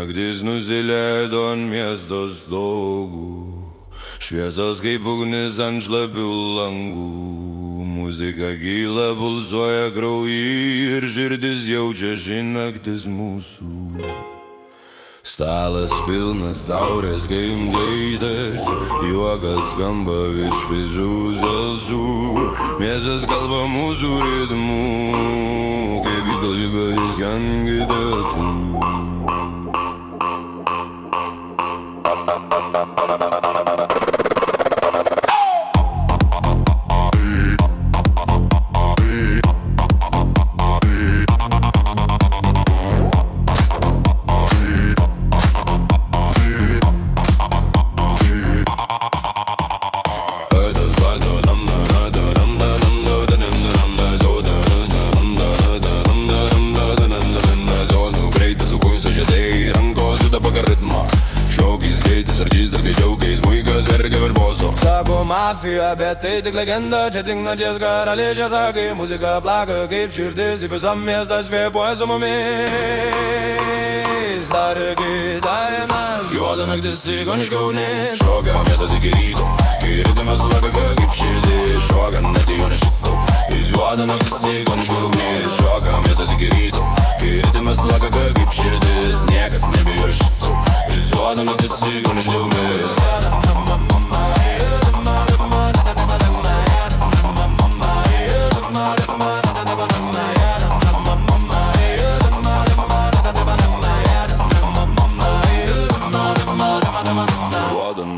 Naktis nusileido ant miesto stogų, šviesos kaip ugnis ant šlapių langų. Muzika gyla pulsuoja kraujy ir širdis jaučia ši naktis mūsų. Stalas pilnas taurės kaip gaidas, juokas skamba iš šviežių žalsų. Miestas kalba mūsų ritmu, kaip į kalbą jis kandidatų. Sako mafija, bet tai tik legenda, čia tik nakties karaliai, čia sakai, muzika plaka kaip širdis, į visam miestą kvėpuoja su mumis. Dar iki dainas, juoda naktis ikoniška ugnis, šoka miestas iki ryto, kai ritmas plaka kaip širdis, šoka net jo nešito. Jis juoda naktis ikoniška ugnis, šoka miestas iki ryto, kai ritmas plaka kaip širdis, niekas nebijo šito. Jis juoda naktis ikoniška ugnis.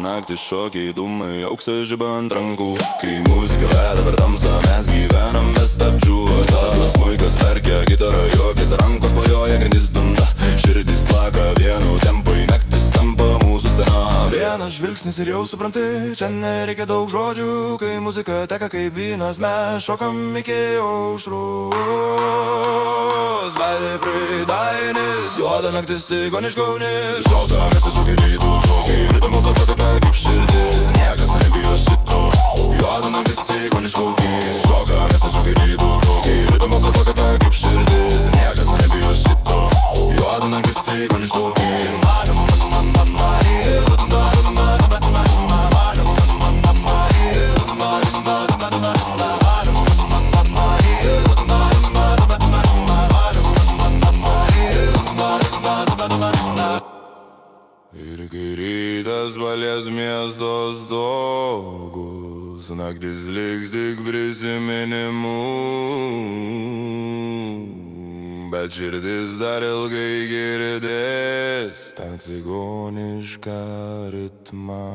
Naktį šokiai, dūmai, auksas žiba ant rankų. Kai muzika veda per tamsą, mes gyvenam be stabdžių. Talas smuikas verkia, gitara juokiasi, rankos pajoja, grindis dunda. Širdis plaka vienu tempai, naktis tampa mūsų scena. Vienas žvilgsnis ir jau supranti, čia nereikia daug žodžių. Kai muzika teka kaip vynas, mes šokam iki aušros. Vaipai dainis, juoda naktis ikoniška ugnis, šoka miestas šokiai rytų, šokiai ritmas atrodo kaip širdis, niekas nebijo šito. Juoda naktis ikoniška ugnis, šoka miestas šokiai rytų, šokiai ritmas atrodo kaip širdis, niekas nebijo šito. Juoda naktis ikoniška ugnis. Ir kai rytas palies miesto stogus, naktis liks tik prisiminimu, bet širdis dar ilgai girdės tą cigonišką ritmą.